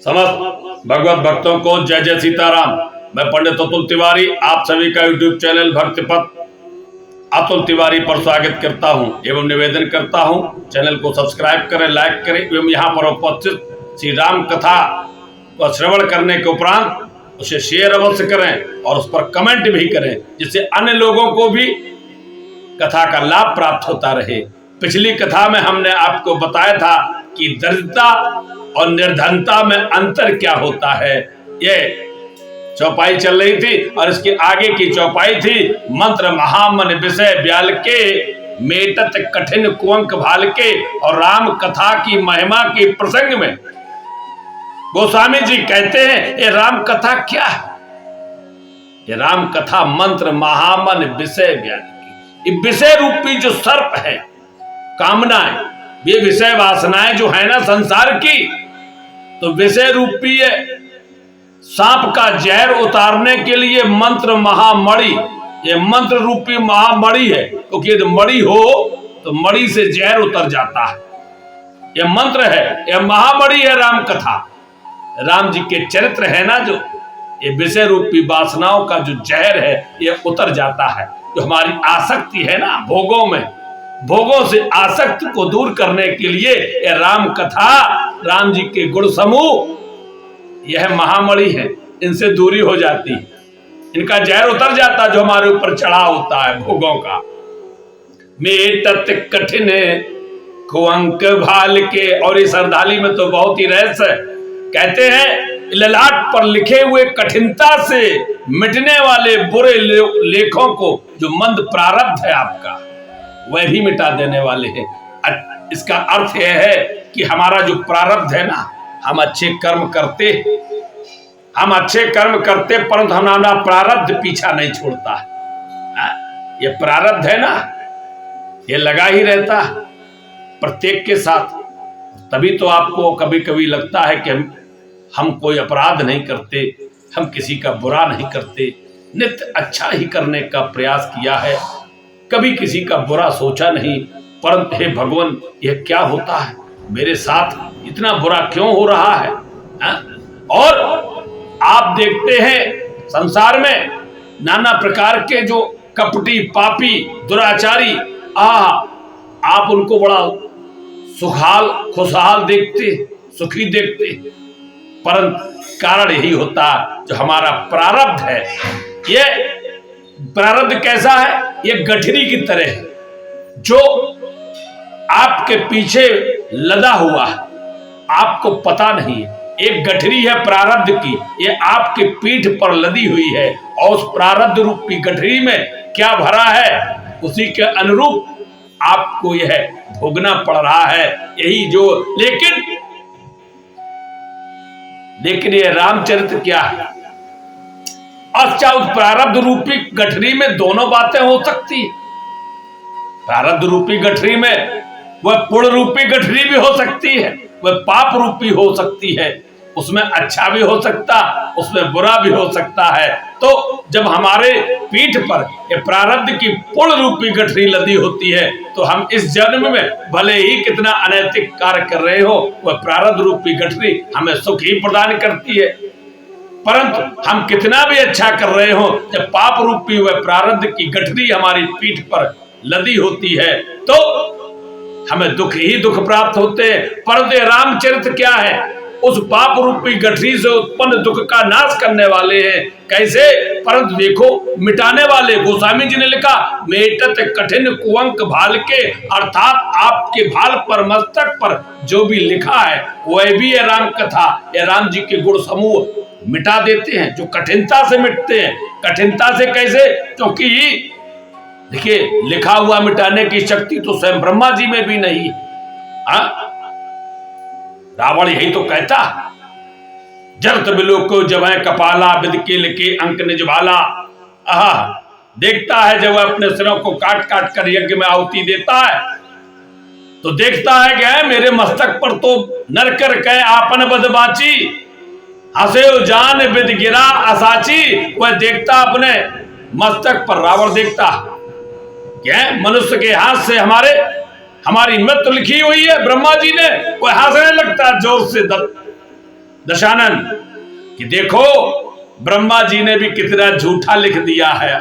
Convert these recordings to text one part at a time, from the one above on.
समस्त भगवत भक्तों को जय जय सीताराम। मैं पंडित अतुल तिवारी आप सभी का यूट्यूब चैनल भक्ति पथ अतुल तिवारी पर स्वागत करता हूं एवं निवेदन करता हूं चैनल को सब्सक्राइब करें, लाइक करें एवं यहां पर उपस्थित श्री राम कथा को श्रवण करने के उपरांत उसे शेयर अवश्य करें और उस पर कमेंट भी करें, जिससे अन्य लोगों को भी कथा का लाभ प्राप्त होता रहे। पिछली कथा में हमने आपको बताया था कि दरिद्रता और निर्धनता में अंतर क्या होता है। ये चौपाई चल रही थी और इसके आगे की चौपाई थी मंत्र महामन विषय ब्याल के मेटत कठिन कुंक भाल के। और राम कथा की महिमा के प्रसंग में गोस्वामी जी कहते हैं ये राम कथा क्या है। ये राम कथा मंत्र महामन विषय ब्याल की, ये विषय रूपी जो सर्प है, कामनाएं, ये विषय वासनाएं जो है ना संसार की, तो विषय रूपी सांप का जहर उतारने के लिए मंत्र महामणि, ये मंत्र रूपी महामणि है, क्योंकि यदि मणि हो तो मणि से जहर उतर जाता है। ये मंत्र है, यह महामणि है राम कथा। राम जी के चरित्र है ना, जो ये विषय रूपी वासनाओं का जो जहर है ये उतर जाता है। जो हमारी आसक्ति है ना भोगों में, भोगों से आसक्ति को दूर करने के लिए यह राम कथा, राम जी के गुण समूह, यह महामणि है। इनसे दूरी हो जाती है, इनका जहर उतर जाता जो हमारे ऊपर चढ़ा होता है भोगों का। मेटत कठिन कुंक भाल के, और इस अर्धाली में तो बहुत ही रहस्य है। कहते हैं ललाट पर लिखे हुए कठिनता से मिटने वाले बुरे लेखों को, जो मंद प्रारब्ध है आपका, वह भी मिटा देने वाले हैं। इसका अर्थ यह है कि हमारा जो प्रारब्ध है ना, हम अच्छे कर्म करते, परंतु हमारा प्रारब्ध पीछा नहीं छोड़ता। ये प्रारब्ध है ना, ये लगा ही रहता है प्रत्येक के साथ। तभी तो आपको कभी कभी लगता है कि हम कोई अपराध नहीं करते, हम किसी का बुरा नहीं करते, नित्य अच्छा ही करने का प्रयास किया है, कभी किसी का बुरा सोचा नहीं। परंतु हे भगवान, यह क्या होता है मेरे साथ, इतना बुरा क्यों हो रहा है? और आप देखते हैं संसार में नाना प्रकार के जो कपटी, पापी, दुराचारी, आप उनको बड़ा सुखाल खुशहाल देखते, सुखी देखते, परंतु कारण यही होता जो हमारा प्रारब्ध है। ये प्रारब्ध कैसा है? ये गठरी की तरह है जो आपके पीछे लदा हुआ है, आपको पता नहीं है। एक गठरी है प्रारब्ध की, ये आपके पीठ पर लदी हुई है, और उस प्रारब्ध रूपी गठरी में क्या भरा है, उसी के अनुरूप आपको यह भोगना पड़ रहा है। यही जो लेकिन ये रामचरित्र क्या है? अच्छा, उस प्रारब्ध रूपी गठरी में दोनों बातें हो सकती है। प्रारब्ध रूपी गठरी में वह पुण्य रूपी गठरी भी हो सकती है, वह पाप रूपी हो सकती है, उसमें अच्छा भी हो सकता, उसमें बुरा भी हो सकता है। तो जब हमारे पीठ पर ये प्रारब्ध की पुण्य रूपी गठरी लदी होती है, तो हम इस जन्म में भले ही कितना अनैतिक कार्य कर रहे हो, वह प्रारब्ध रूपी गठरी हमें सुख ही प्रदान करती है। परंतु हम कितना भी अच्छा कर रहे हो, जब पाप रूपी वह प्रारब्ध की गठरी हमारी पीठ पर लदी होती है, तो हमें दुख ही दुख प्राप्त होते हैं। परंतु रामचरित्र क्या है? उस पाप रूपी गठरी से उत्पन्न दुख का नाश करने वाले हैं। कैसे? परंतु देखो, मिटाने वाले। गोस्वामी जी ने लिखा मेटत कठिन कुंक भाल के, अर्थात आपके भाल पर, मस्तक पर जो भी लिखा है वह भी है राम कथा। ये राम जी के गुण समूह मिटा देते हैं, जो कठिनता से मिटते हैं। कठिनता से कैसे? क्योंकि देखिए, लिखा हुआ मिटाने की शक्ति तो स्वयं ब्रह्मा जी में भी नहीं है। रावण यही तो कहता, जरत बिलोको जब कपाला विद के लिखे अंक निजभाला। देखता है जब वह अपने सिरों को काट काट कर यज्ञ में आहुति देता है, तो देखता है कि मेरे मस्तक पर तो नरकर कह आपन बदबाची, हंसे जान विद गिरा असाची। वह देखता अपने मस्तक पर, रावण देखता क्या मनुष्य के हाथ से हमारी मृत्यु लिखी हुई है ब्रह्मा जी ने, वह हंसने लगता जोर से दशानन कि देखो ब्रह्मा जी ने भी कितना झूठा लिख दिया है।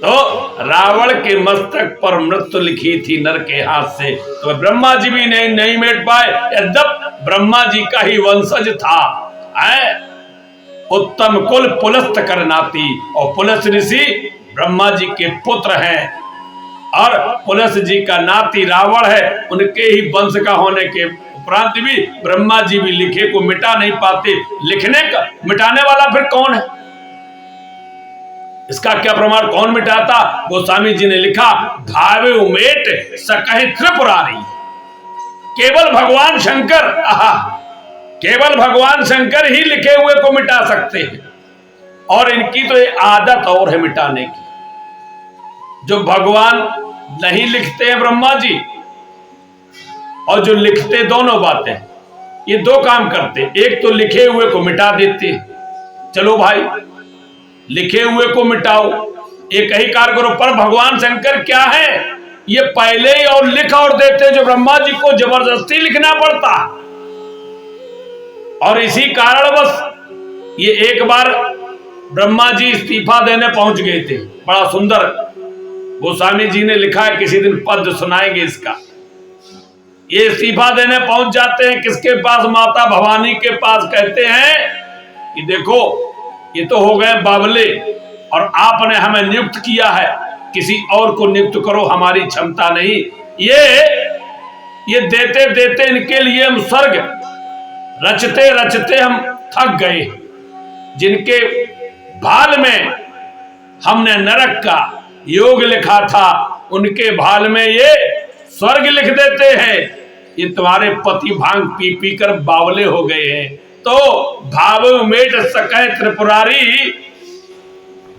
तो रावण के मस्तक पर मृत्यु लिखी थी नर के हाथ से, तो ब्रह्मा जी भी नहीं मिट पाए। यद्यप ब्रह्मा जी का ही वंशज था, उत्तम कुल पुलस्त कर नाती, और पुलस्त ऋषि ब्रह्मा जी के पुत्र हैं, और पुलस्त जी का नाती रावण है। उनके ही वंश का होने के उपरांत भी ब्रह्मा जी भी लिखे को मिटा नहीं पाते। लिखने का मिटाने वाला फिर कौन है? इसका क्या प्रमाण? कौन मिटाता? गोस्वामी जी ने लिखा, भावे उमेट सकहि त्रिपुरारी। केवल भगवान शंकर, केवल भगवान शंकर ही लिखे हुए को मिटा सकते हैं, और इनकी तो एक आदत और है मिटाने की। जो भगवान नहीं लिखते हैं ब्रह्मा जी, और जो लिखते, दोनों बातें, ये दो काम करते। एक तो लिखे हुए को मिटा देते, चलो भाई लिखे हुए को मिटाओ, एक ही कार्य करो। पर भगवान शंकर क्या है, ये पहले ही और लिख और देते, जो ब्रह्मा जी को जबरदस्ती लिखना पड़ता। और इसी कारणवश ये एक बार ब्रह्मा जी इस्तीफा देने पहुंच गए थे। बड़ा सुंदर गोस्वामी जी ने लिखा है, किसी दिन पद सुनाएंगे इसका। ये इस्तीफा देने पहुंच जाते हैं किसके पास? माता भवानी के पास। कहते हैं कि देखो ये तो हो गए बावले, और आपने हमें नियुक्त किया है, किसी और को नियुक्त करो, हमारी क्षमता नहीं। ये देते देते इनके लिए हम स्वर्ग रचते रचते हम थक गए। जिनके भाल में हमने नरक का योग लिखा था, उनके भाल में ये स्वर्ग लिख देते हैं। ये तुम्हारे पति भांग पी पी कर बावले हो गए हैं। तो भाव मेट सकै त्रिपुरारी,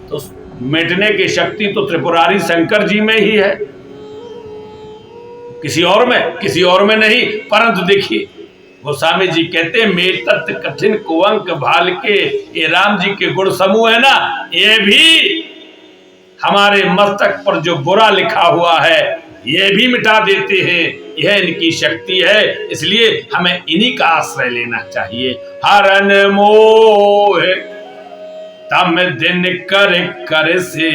तो मिटने की शक्ति तो त्रिपुरारी शंकर जी में ही है, किसी और में नहीं। परंतु देखिए गोस्वामी जी कहते, मेतत कठिन कुंवक भाल के, ये राम जी के गुण समूह है ना, ये भी हमारे मस्तक पर जो बुरा लिखा हुआ है ये भी मिटा देते हैं। यह इनकी शक्ति है, इसलिए हमें इन्हीं का आश्रय लेना चाहिए। हरन मोह तम दिन कर कर से,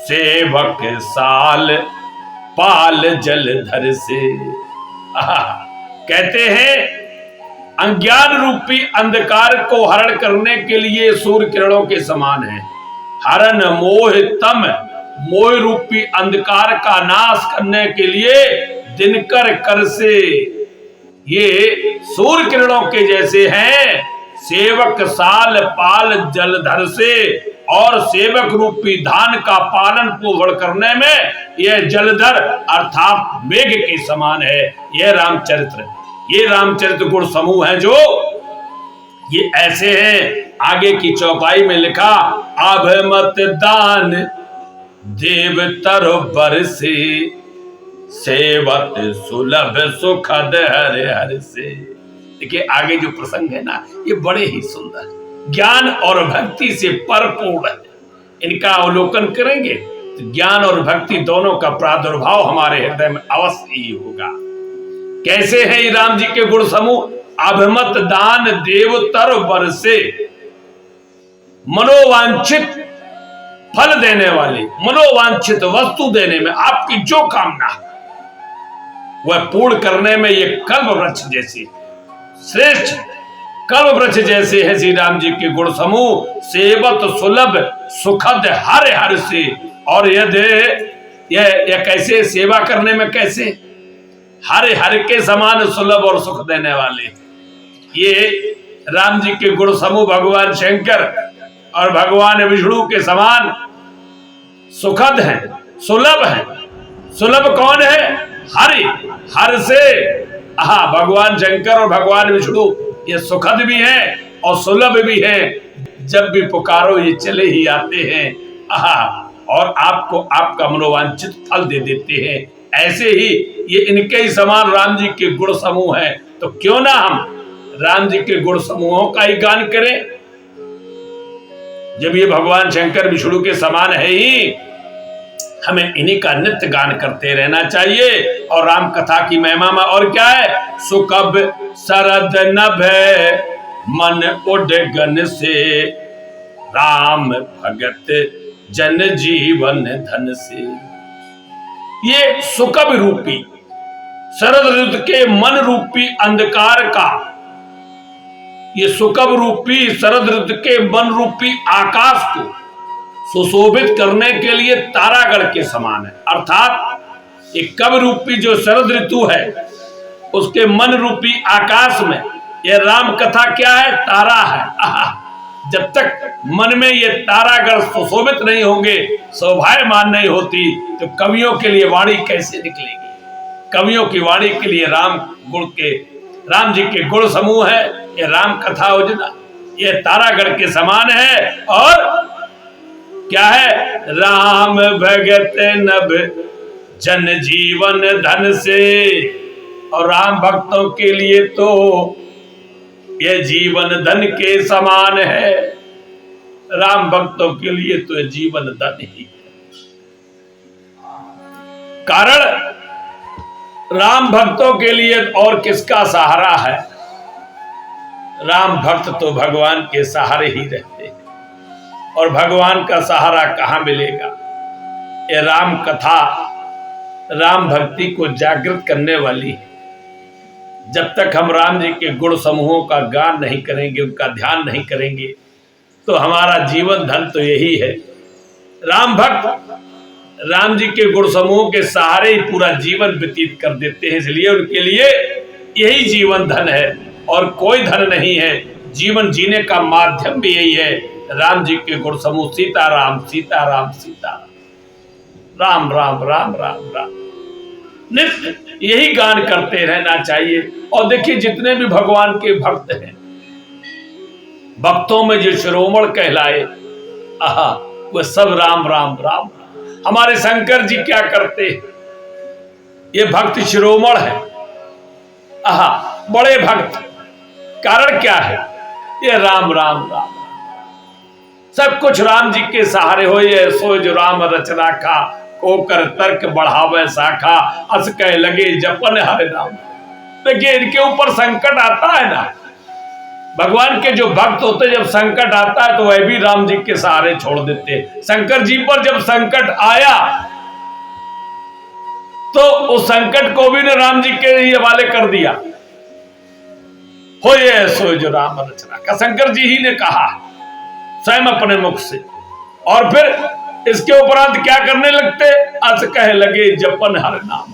सेवक साल पाल जलधर से। कहते हैं अज्ञान रूपी अंधकार को हरण करने के लिए सूर्य किरणों के समान है। हरन मोह तम, मोह रूपी अंधकार का नाश करने के लिए दिनकर कर से, ये सूर्य किरणों के जैसे हैं। सेवक साल पाल जलधर से, और सेवक रूपी धान का पालन पोषण करने में यह जलधर अर्थात मेघ के समान है। यह रामचरित्र, ये रामचरित्र गुण समूह है, जो ये ऐसे हैं। आगे की चौपाई में लिखा, अभमत दान देव तर बरसे, सेवत सुलभ सुखद हर हर से। देखिए आगे जो प्रसंग है ना, ये बड़े ही सुंदर, ज्ञान और भक्ति से परिपूर्ण है। इनका अवलोकन करेंगे तो ज्ञान और भक्ति दोनों का प्रादुर्भाव हमारे हृदय में अवश्य ही होगा। कैसे है ये राम जी के गुण समूह? अभिमत दान देव तर बरसे, मनोवांछित फल देने वाले, मनोवांछित वस्तु देने में, आपकी जो कामना वह पूर्ण करने में ये कल्प वृक्ष जैसे श्रेष्ठ, कल्प वृक्ष जैसे है श्री राम जी के गुण समूह। सेवत सुलभ सुखद हर हर से, और यदि यह कैसे सेवा करने में, कैसे हर हर के समान सुलभ और सुख देने वाले, ये राम जी के गुण समूह भगवान शंकर और भगवान विष्णु के समान सुखद हैं, सुलभ हैं। सुलभ कौन है? हरि, हर से। भगवान शंकर और भगवान विष्णु ये सुखद भी हैं और सुलभ भी हैं। जब भी पुकारो ये चले ही आते हैं, और आपको आपका मनोवांछित फल दे देते हैं। ऐसे ही ये इनके ही समान राम जी के गुण समूह हैं। तो क्यों ना हम राम जी के गुण समूहों का ही गान करें, जब ये भगवान शंकर विष्णु के समान है ही। हमें इन्हीं का नित्य गान करते रहना चाहिए। और राम कथा की महिमा में और क्या है, सुकब शरद नभ मन उडगन से, राम भगत जन जीवन धन से। ये सुकब रूपी शरद ऋतु के मन रूपी अंधकार का, ये सुकब रूपी शरद ऋतु के मन रूपी आकाश को सुशोभित करने के लिए तारागढ़ के समान है। अर्थात ये कब रूपी जो शरद ऋतु है उसके मन रूपी आकाश में ये राम कथा क्या है, तारा है। जब तक मन में ये तारागढ़ सुशोभित नहीं होंगे, शोभायमान नहीं होती, तो कवियों के लिए वाणी कैसे निकलेगी। कवियों की वाणी के लिए राम जी के गुण समूह है ये राम कथा योजना, ये तारागढ़ के समान है। और क्या है, राम भगत नभ जन जीवन धन से। और राम भक्तों के लिए तो ये जीवन धन के समान है। राम भक्तों के लिए तो ये जीवन धन ही है। कारण राम भक्तों के लिए और किसका सहारा है, राम भक्त तो भगवान के सहारे ही रहते हैं। और भगवान का सहारा कहां मिलेगा, ये राम कथा राम भक्ति को जागृत करने वाली है। जब तक हम राम जी के गुण समूहों का गान नहीं करेंगे, उनका ध्यान नहीं करेंगे, तो हमारा जीवन धन तो यही है। राम भक्त राम जी के गुण समूहों के सहारे ही पूरा जीवन व्यतीत कर देते हैं, इसलिए उनके लिए यही जीवन धन है और कोई धन नहीं है। जीवन जीने का माध्यम भी यही है, राम जी के गुण समूह। सीताराम सीताराम सीताराम, राम राम राम राम राम, नित्य यही गान करते रहना चाहिए। और देखिए जितने भी भगवान के भक्त हैं, भक्तों में जो शिरोमण कहलाए, आहा, वो सब राम राम राम। हमारे शंकर जी क्या करते हैं, ये भक्त शिरोमण है, आहा, बड़े भक्त। कारण क्या है, ये राम राम राम, सब कुछ राम जी के सहारे हो। ये सो जो राम रचना का, कोकर तर्क बढ़ावे शाखा, अस कह लगे जपन हरे नाम। देखिए इनके ऊपर संकट आता है ना, भगवान के जो भक्त होते जब संकट आता है तो वह भी राम जी के सहारे छोड़ देते। शंकर जी पर जब संकट आया तो उस संकट को भी ने राम जी के हवाले कर दिया। हो ये सो जो राम रचना का, शंकर जी ही ने कहा स्वयं अपने मुख से। और फिर इसके उपरांत क्या करने लगते, अस कह लगे जपन हर नाम।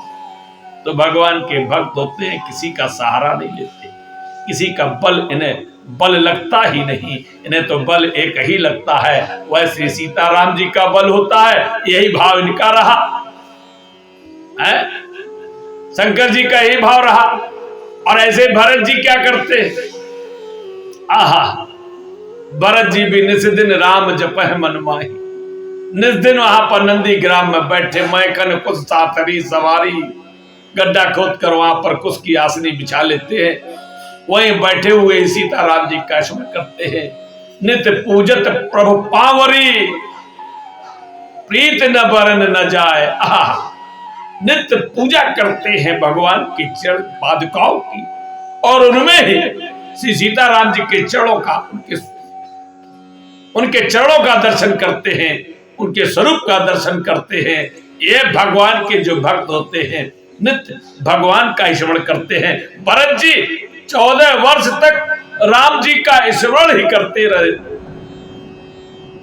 तो भगवान के भक्त होते हैं, किसी का सहारा नहीं लेते, किसी का बल इन्हें बल लगता ही नहीं, इन्हें तो बल एक ही लगता है, वह श्री सीताराम जी का बल होता है। यही भाव इनका रहा है, शंकर जी का यही भाव रहा। और ऐसे भरत जी क्या करते, आहा, भरत जी भी निस दिन राम जपह मन माही। निस दिन वहां पर नंदी ग्राम में बैठे, मैकन कुछ सातरी सवारी, गड्ढा खोद कर वहां पर कुछ की आसनी बिछा लेते हैं, वहीं बैठे हुए सीताराम जी का स्मरण करते हैं। नित्य पूजत प्रभु पावरी, प्रीत न बरन न जाए। आहा, नित्य पूजा करते हैं भगवान की चरण पादुकाओं की, और उनमें ही श्री सीताराम जी के चरणों का, उनके चरणों का दर्शन करते हैं, उनके स्वरूप का दर्शन करते हैं। ये भगवान के जो भक्त होते हैं नित्य भगवान का स्मरण करते हैं। भरत जी 14 वर्ष तक राम जी का स्मरण ही करते रहे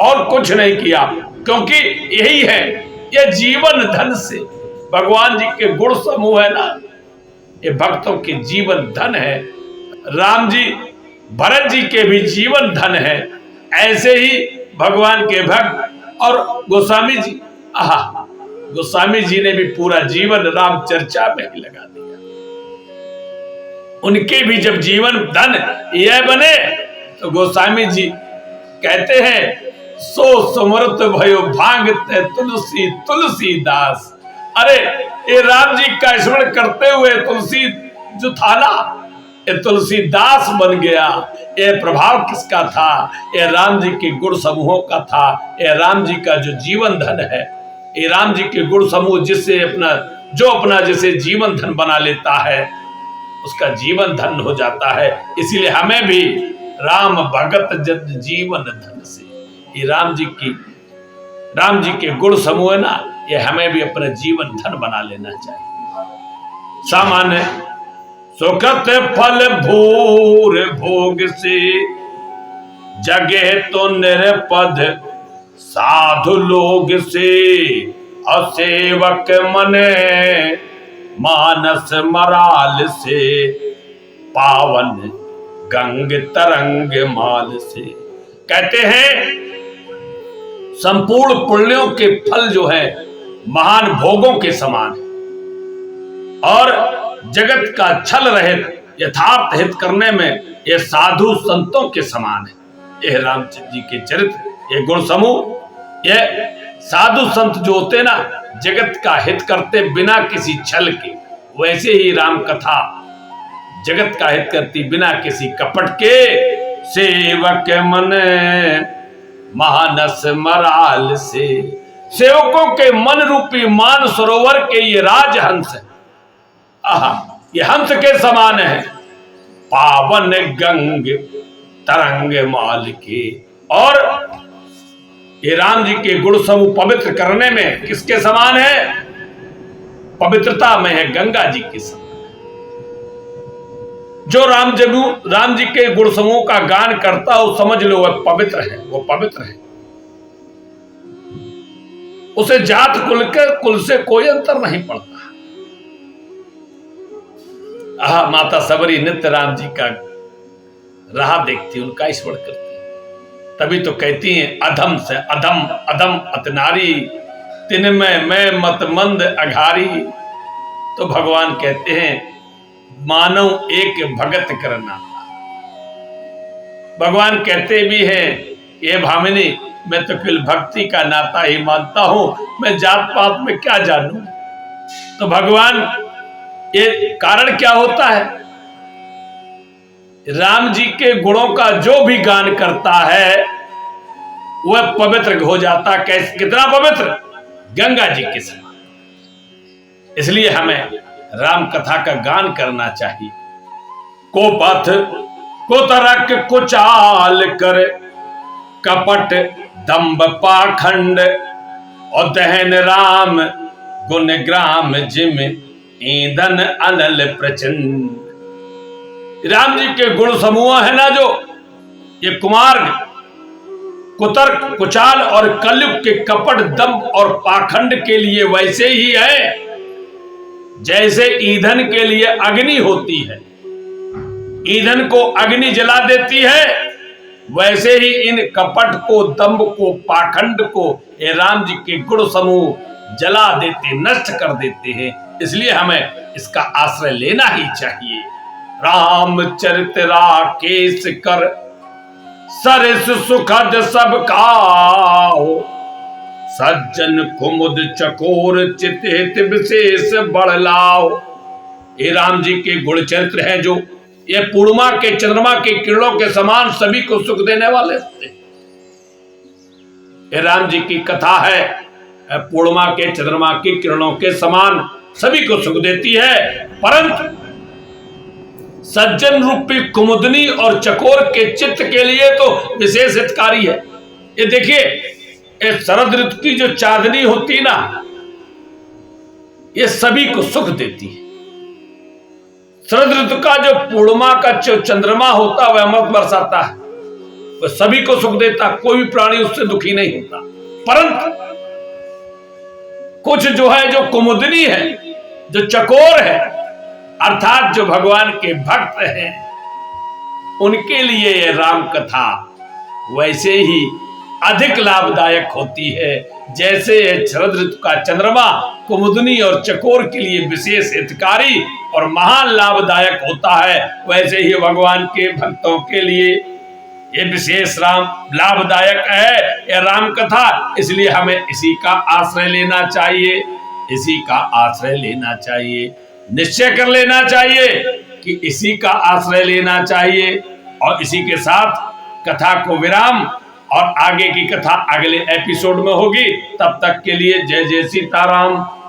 और कुछ नहीं किया, क्योंकि यही है, ये जीवन धन से भगवान जी के गुण समूह है ना, ये भक्तों के जीवन धन है। राम जी भरत जी के भी जीवन धन है। ऐसे ही भगवान के भक्त और गोस्वामी जी, आहा, गोस्वामी जी ने भी पूरा जीवन राम चर्चा में ही लगा दिया। उनके भी जब जीवन धन यह बने तो गोस्वामी जी कहते हैं, सो सुमरत भयो भांगते तुलसी तुलसीदास। अरे ये राम जी का स्मरण करते हुए तुलसी जो था ना, ये तुलसीदास बन गया। ये प्रभाव किसका था, ये राम जी के गुण समूहों का था। ये राम जी का जो जीवन धन है, ये राम जी के गुण समूह जिससे अपना जैसे जीवन धन बना लेता है उसका जीवन धन हो जाता है। इसीलिए हमें भी राम भगत जन जीवन धन से, ये राम जी के गुण समूह है ना, ये हमें भी अपना जीवन धन बना लेना चाहिए। सामान्य सुखत फल भूर भोग से, जगे तो निरपद साधु लोग से, असेवक मने मानस मराल से, पावन गंग तरंग माल से। कहते हैं संपूर्ण पुण्यों के फल जो है महान भोगों के समान है और जगत का छल रहित यथार्थ हित करने में ये साधु संतों के समान है। यह रामचंद्र जी के चरित्र, ये गुण समूह, ये साधु संत जो होते ना जगत का हित करते बिना किसी छल के, वैसे ही राम कथा जगत का हित करती बिना किसी कपट के। सेवक मन मानस मराल से, सेवकों के मन रूपी मान सरोवर के ये राजहंस है। ये हंस के समान है, पावन गंग तरंग माल के। और ये राम जी के गुण समूह पवित्र करने में किसके समान है? पवित्रता में है गंगा जी के समान। जो राम जी के गुण समूह का गान करता हो समझ लो वह पवित्र है, वो पवित्र है। उसे जात कुल से कोई अंतर नहीं पड़ता। माता सबरी नित्य राम जी का राह देखती, उनका स्मरण करती, तभी तो कहती हैं अधम से अधम अधम अतनारी, तिनमें मैं मत मंद अघारी। तो भगवान कहते हैं मानव एक भगत करना। भगवान कहते भी हैं ये भामिनी मैं तो केवल भक्ति का नाता ही मानता हूं, मैं जात पात में क्या जानूं। तो भगवान ये कारण क्या होता है? राम जी के गुणों का जो भी गान करता है वह पवित्र हो जाता। कैसे? कितना पवित्र? गंगा जी के समान। इसलिए हमें राम कथा का गान करना चाहिए। को पथ को तरक को चाल कर, कपट दंभ पाखंड, और दहन राम गुण ग्राम जिम ईंधन अनल प्रचंड। राम जी के गुण समूह है ना जो, ये कुमार्ग, कुतर्क, कुचाल और कलयुग के कपट, दंभ और पाखंड के लिए वैसे ही है जैसे ईंधन के लिए अग्नि होती है, ईंधन को अग्नि जला देती है, वैसे ही इन कपट को, दंभ को, पाखंड को ये राम जी के गुण समूह जला देते, नष्ट कर देते हैं। इसलिए हमें इसका आश्रय लेना ही चाहिए। रामचरित राकेश कर, सरस सुखद सब काहो, सज्जन कुमुद चकोर चित हित विशेष बढ़ लाओ। ये राम जी के गुण चरित्र हैं जो ये पूर्णिमा के चंद्रमा के किरणों के समान सभी को सुख देने वाले होते हैं। ये राम जी की कथा है, पूर्णिमा के चंद्रमा की किरणों के समान सभी को सुख देती है, परंतु सज्जन रूपी कुमुदनी और चकोर के चित्त के लिए तो विशेष हितकारी है। ये देखिए, ये शरद ऋतु की जो चांदनी होती ना, ये सभी को सुख देती है। शरद ऋतु का जो पूर्णिमा का जो चंद्रमा होता है वह अमृत बरसाता है, वह सभी को सुख देता, कोई भी प्राणी उससे दुखी नहीं होता। परंतु कुछ जो है, जो कुमुदनी है, जो चकोर है, अर्थात जो भगवान के भक्त हैं, उनके लिए ये राम कथा वैसे ही अधिक लाभदायक होती है जैसे शरद ऋतु का चंद्रमा कुमुदनी और चकोर के लिए विशेष हितकारी और महान लाभदायक होता है, वैसे ही भगवान के भक्तों के लिए ये विशेष लाभदायक है यह राम कथा। इसलिए हमें इसी का आश्रय लेना चाहिए, इसी का आश्रय लेना चाहिए, निश्चय कर लेना चाहिए कि इसी का आश्रय लेना चाहिए। और इसी के साथ कथा को विराम और आगे की कथा अगले एपिसोड में होगी। तब तक के लिए जय जय सीताराम।